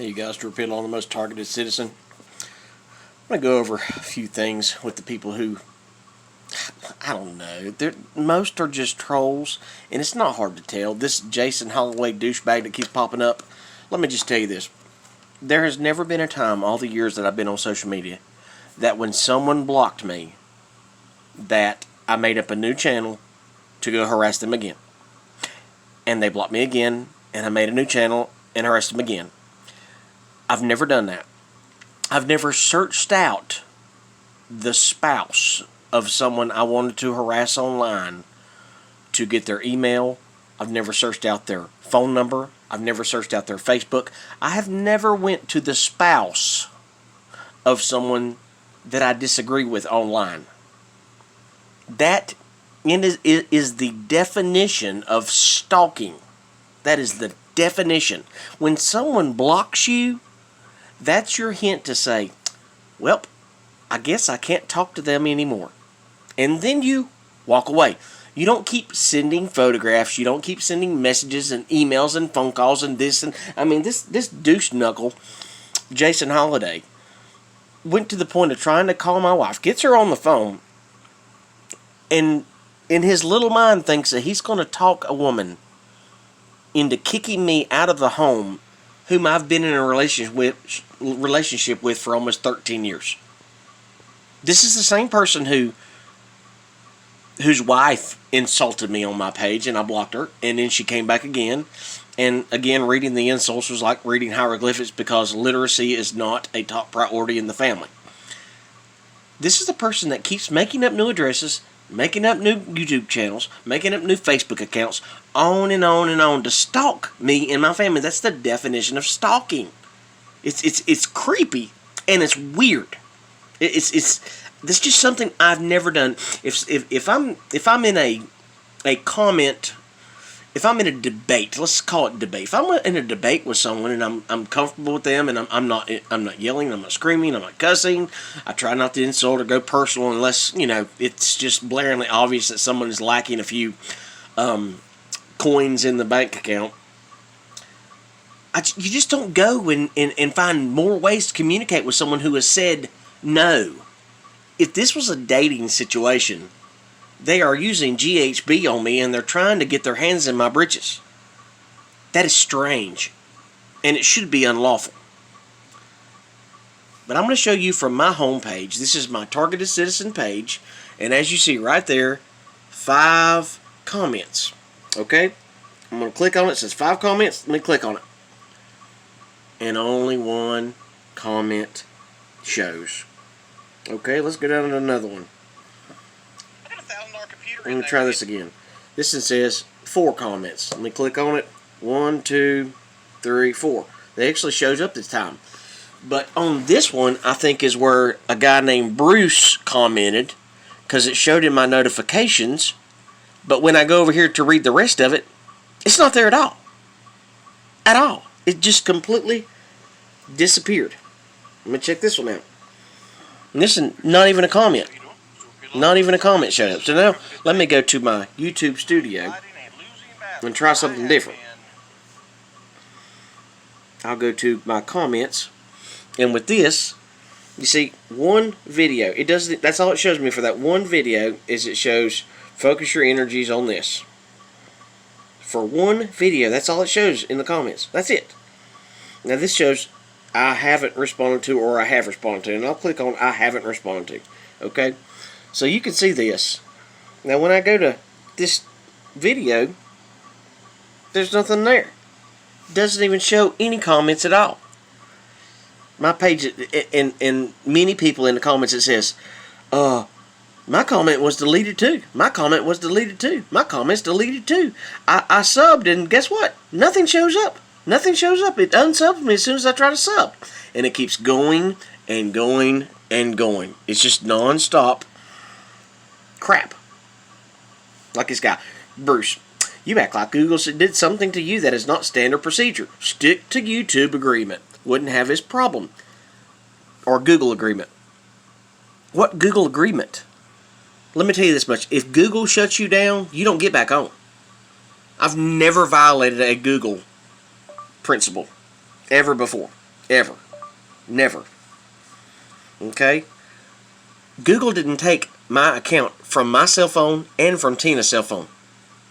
Hey, you guys, to repeat on the most targeted citizen. I'm going to go over a few things with the people who, I don't know, most are just trolls, and it's not hard to tell. This Jason Holloway douchebag that keeps popping up, let me just tell you this. There has never been a time, all the years that I've been on social media, that when someone blocked me, that I made up a new channel to go harass them again. And they blocked me again, and I made a new channel and harassed them again. I've never done that. I've never searched out the spouse of someone I wanted to harass online to get their email. I've never searched out their phone number. I've never searched out their Facebook. I have never went to the spouse of someone that I disagree with online. That is the definition of stalking. That is the definition. When someone blocks you, that's your hint to say, well, I guess I can't talk to them anymore. And then you walk away. You don't keep sending photographs. You don't keep sending messages and emails and phone calls and this. And I mean, this douche knuckle, Jason Holiday, went to the point of trying to call my wife, gets her on the phone, and in his little mind thinks that he's going to talk a woman into kicking me out of the home whom I've been in a relationship with for almost 13 years. This is the same person whose wife insulted me on my page, and I blocked her, and then she came back again. And again, reading the insults was like reading hieroglyphics because literacy is not a top priority in the family. This is the person that keeps making up new addresses, making up new YouTube channels, making up new Facebook accounts, on and on and on to stalk me and my family. That's the definition of stalking. It's creepy and it's weird. It's just something I've never done. If I'm in a comment, if I'm in a debate, let's call it debate. If I'm in a debate with someone and I'm comfortable with them and I'm not yelling, I'm not screaming, I'm not cussing. I try not to insult or go personal unless it's just blaringly obvious that someone is lacking a few coins in the bank account. You just don't go and find more ways to communicate with someone who has said no. If this was a dating situation, they are using GHB on me and they're trying to get their hands in my britches. That is strange. And it should be unlawful. But I'm going to show you from my homepage. This is my targeted citizen page. And as you see right there, 5 comments. Okay? I'm going to click on it. It says 5 comments. Let me click on it. And only 1 comment shows. Okay, let's go down to another one. I'm going to try this again. This one says 4 comments. Let me click on it. 1, 2, 3, 4. It actually shows up this time. But on this one, I think is where a guy named Bruce commented, because it showed in my notifications. But when I go over here to read the rest of it, it's not there at all. At all. It just completely disappeared. Let me check this one out. And this is not even a comment. Not even a comment showed up. So now, let me go to my YouTube studio and try something different. I'll go to my comments, and with this, you see, 1 video. It does. That's all it shows me for that 1 video. Is it shows focus your energies on this. For 1 video, that's all it shows in the comments. That's it. Now this shows I haven't responded to or I have responded to, and I'll click on I haven't responded to. Okay. So you can see this. Now when I go to this video, there's nothing there. It doesn't even show any comments at all. My page, and many people in the comments, it says, my comment was deleted too. My comment was deleted too. My comment's deleted too. I subbed, and guess what? Nothing shows up. Nothing shows up. It unsubs me as soon as I try to sub. And it keeps going and going and going. It's just non-stop crap. Like this guy, Bruce. You act like Google did something to you that is not standard procedure. Stick to YouTube agreement. Wouldn't have this problem. Or Google agreement. What Google agreement? Let me tell you this much. If Google shuts you down, you don't get back on. I've never violated a Google principle. Ever before. ever. Never. Okay? Google didn't take my account from my cell phone and from Tina's cell phone.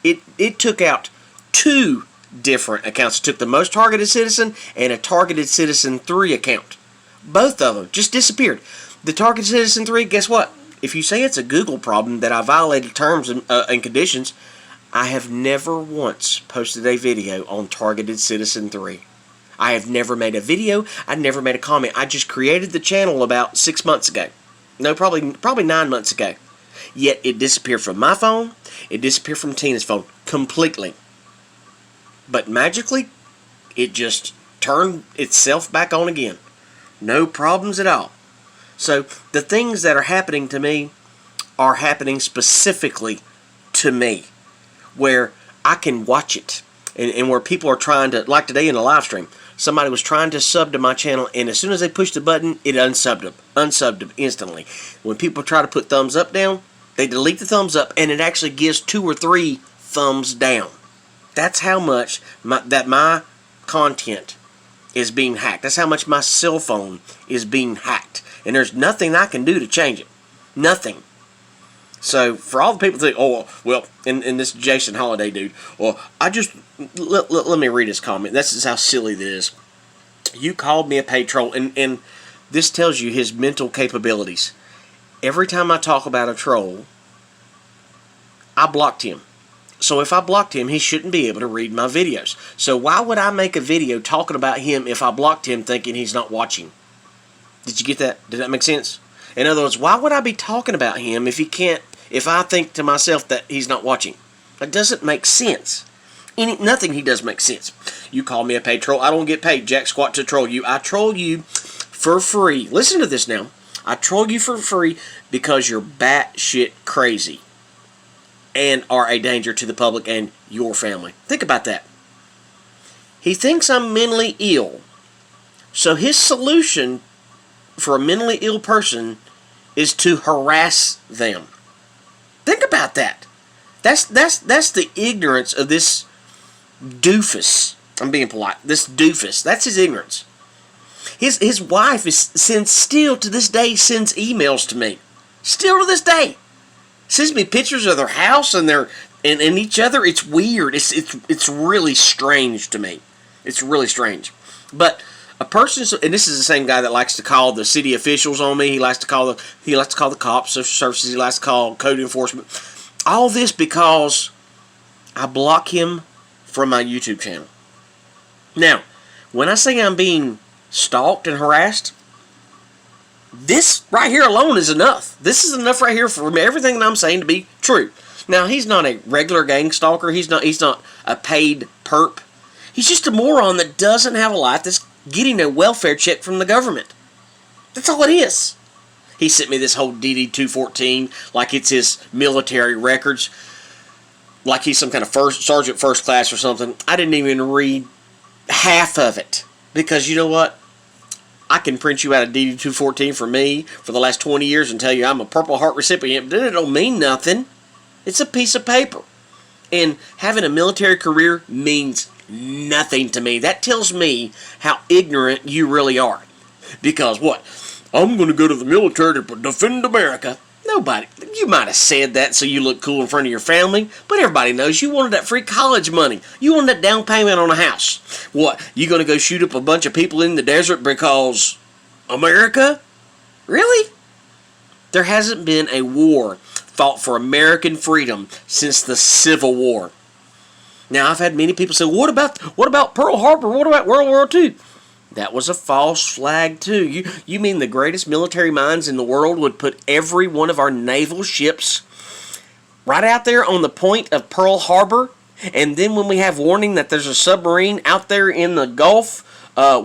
It took out 2 different accounts. It took the Most Targeted Citizen and a Targeted Citizen 3 account. Both of them just disappeared. The Targeted Citizen 3, guess what? If you say it's a Google problem that I violated terms and conditions, I have never once posted a video on Targeted Citizen 3. I have never made a video. I never made a comment. I just created the channel about 6 months ago. No, probably 9 months ago. Yet it disappeared from my phone. It disappeared from Tina's phone completely. But magically, it just turned itself back on again. No problems at all. So the things that are happening to me are happening specifically to me, where I can watch it, and where people are trying to, like today in a live stream, somebody was trying to sub to my channel, and as soon as they pushed the button, it unsubbed them instantly. When people try to put thumbs up down, they delete the thumbs up, and it actually gives 2 or 3 thumbs down. That's how much my content is being hacked. That's how much my cell phone is being hacked. And there's nothing I can do to change it. Nothing. So, for all the people that think, oh, well, and this Jason Holiday dude, well, let me read his comment. This is how silly this is. You called me a paid troll, and this tells you his mental capabilities. Every time I talk about a troll, I blocked him. So if I blocked him, he shouldn't be able to read my videos. So why would I make a video talking about him if I blocked him thinking he's not watching? Did you get that? Did that make sense? In other words, why would I be talking about him if I think to myself that he's not watching? That doesn't make sense. Nothing he does makes sense. You call me a paid troll. I don't get paid jack squat to troll you. I troll you for free. Listen to this now. I troll you for free because you're batshit crazy and are a danger to the public and your family. Think about that. He thinks I'm mentally ill. So his solution for a mentally ill person is to harass them. Think about that. That's the ignorance of this doofus. I'm being polite. This doofus. That's his ignorance. His wife still to this day sends emails to me. Still to this day. Sends me pictures of their house and each other. It's weird. It's really strange to me. It's really strange. But a person, and this is the same guy that likes to call the city officials on me. He likes to call the cops, social services. He likes to call code enforcement. All this because I block him from my YouTube channel. Now, when I say I'm being stalked and harassed, this right here alone is enough. This is enough right here for everything that I'm saying to be true. Now, he's not a regular gang stalker. He's not a paid perp. He's just a moron that doesn't have a life that's getting a welfare check from the government. That's all it is. He sent me this whole DD-214 like it's his military records, like he's some kind of sergeant first class or something. I didn't even read half of it because you know what? I can print you out a DD-214 for me for the last 20 years and tell you I'm a Purple Heart recipient, but it don't mean nothing. It's a piece of paper. And having a military career means nothing to me. That tells me how ignorant you really are. Because what? I'm going to go to the military to defend America. Nobody. You might have said that so you look cool in front of your family, but everybody knows you wanted that free college money. You wanted that down payment on a house. What? You going to go shoot up a bunch of people in the desert because America? Really? There hasn't been a war fought for American freedom since the Civil War. Now, I've had many people say, what about Pearl Harbor? What about World War II? That was a false flag, too. You mean the greatest military minds in the world would put every one of our naval ships right out there on the point of Pearl Harbor, and then when we have warning that there's a submarine out there in the Gulf,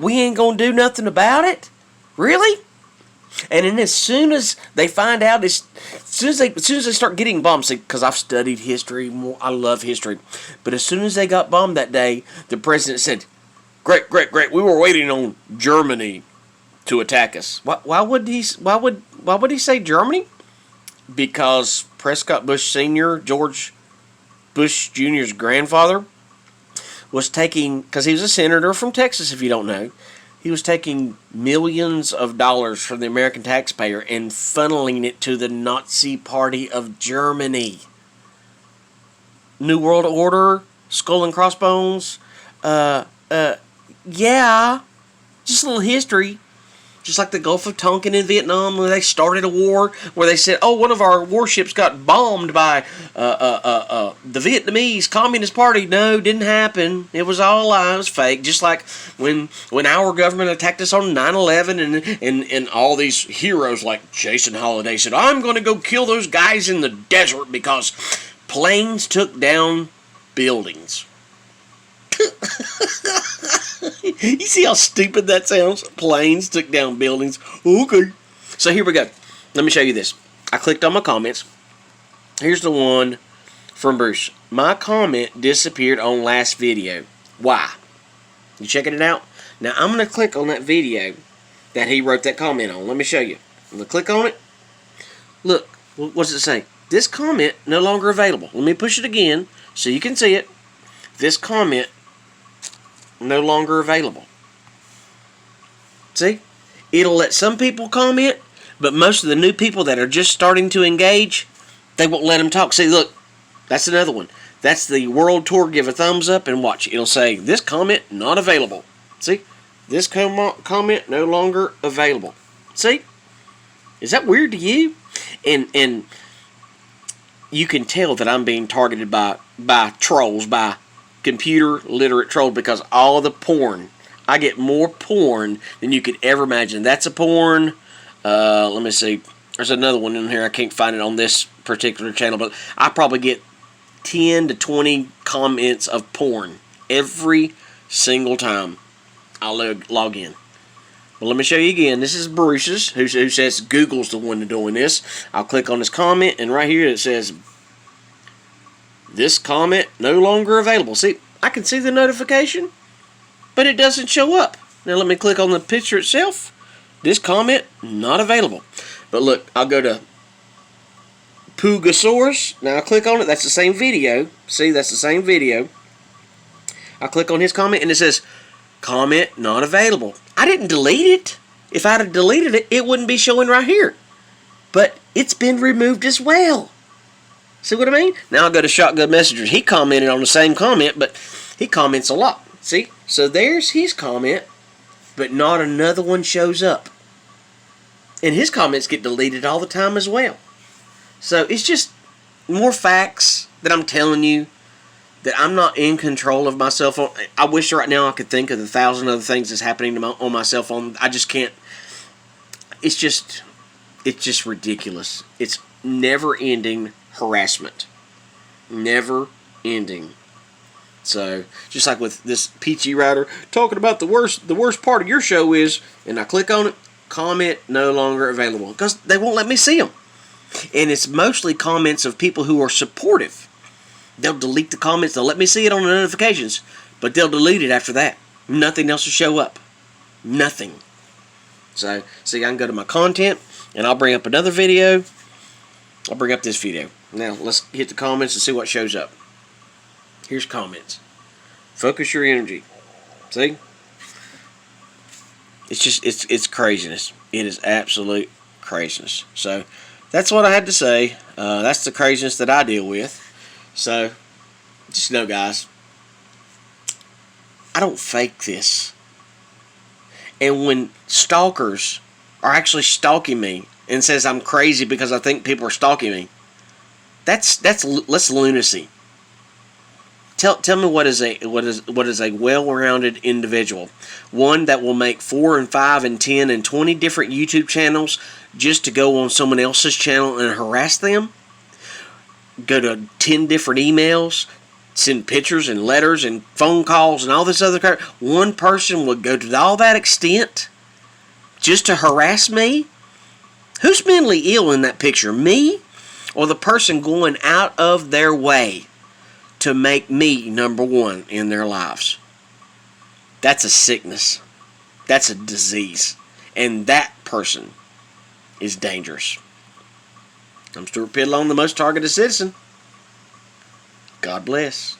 we ain't going to do nothing about it? Really? And then as soon as they find out, as soon as they start getting bombed, see, because I've studied history, I love history, but as soon as they got bombed that day, the president said, Great. We were waiting on Germany to attack us. Why would he say Germany? Because Prescott Bush Sr., George Bush Jr.'s grandfather, was taking, because he was a senator from Texas, if you don't know, He was taking millions of dollars from the American taxpayer and funneling it to the Nazi Party of Germany. New World Order, Skull and Crossbones. Yeah, just a little history. Just like the Gulf of Tonkin in Vietnam, where they started a war, where they said, "Oh, one of our warships got bombed by the Vietnamese Communist Party." No, didn't happen. It was all a lie. It was fake. Just like when our government attacked us on 9/11, and all these heroes like Jason Holiday said, "I'm going to go kill those guys in the desert because planes took down buildings." You see how stupid that sounds? Planes took down buildings. Okay. So here we go. Let me show you this. I clicked on my comments. Here's the one from Bruce. My comment disappeared on last video. Why? You checking it out? Now I'm going to click on that video that he wrote that comment on. Let me show you. I'm going to click on it. Look. What does it say? This comment no longer available. Let me push it again so you can see it. This comment no longer available. See? It'll let some people comment, but most of the new people that are just starting to engage, they won't let them talk. See, look, that's another one. That's the world tour. Give a thumbs up and watch. It'll say, this comment not available. See? This comment no longer available. See? Is that weird to you? And you can tell that I'm being targeted by trolls, by computer literate trolls, because all the porn, I get more porn than you could ever imagine. That's a porn. Let me see. There's another one in here. I can't find it on this particular channel, but I probably get 10 to 20 comments of porn every single time I log in. Well, let me show you again. This is Bruce's, who says Google's the one doing this. I'll click on this comment, and right here it says, this comment no longer available. See, I can see the notification, but it doesn't show up. Now let me click on the picture itself. This comment not available. But look, I'll go to Pugasaurus. Now I click on it. That's the same video. See, that's the same video. I click on his comment, and it says, comment not available. I didn't delete it. If I'd have deleted it, it wouldn't be showing right here. But it's been removed as well. See what I mean? Now I'll go to Shotgun Messengers. He commented on the same comment, but he comments a lot. See? So there's his comment, but not another one shows up. And his comments get deleted all the time as well. So it's just more facts that I'm telling you that I'm not in control of my cell phone. I wish right now I could think of the 1,000 other things that's happening on my cell phone. I just can't. It's just ridiculous. It's never-ending harassment. Never ending. So, just like with this Peachy Rider talking about the worst part of your show is, and I click on it, comment no longer available, because they won't let me see them. And it's mostly comments of people who are supportive. They'll delete the comments, they'll let me see it on the notifications, but they'll delete it after that. Nothing else will show up. Nothing. So, see, I can go to my content, and I'll bring up another video. I'll bring up this video. Now, let's hit the comments and see what shows up. Here's comments. Focus your energy. See? It's just, it's craziness. It is absolute craziness. So, that's what I had to say. That's the craziness that I deal with. So, just know, guys, I don't fake this. And when stalkers are actually stalking me and says I'm crazy because I think people are stalking me, that's lunacy. Tell me what is a well-rounded individual, one that will make 4 and 5 and 10 and 20 different YouTube channels just to go on someone else's channel and harass them, go to 10 different emails, send pictures and letters and phone calls and all this other crap. One person would go to all that extent just to harass me? Who's mentally ill in that picture, me or the person going out of their way to make me number one in their lives? That's a sickness. That's a disease. And that person is dangerous. I'm Stuart Pidlone, the most targeted citizen. God bless.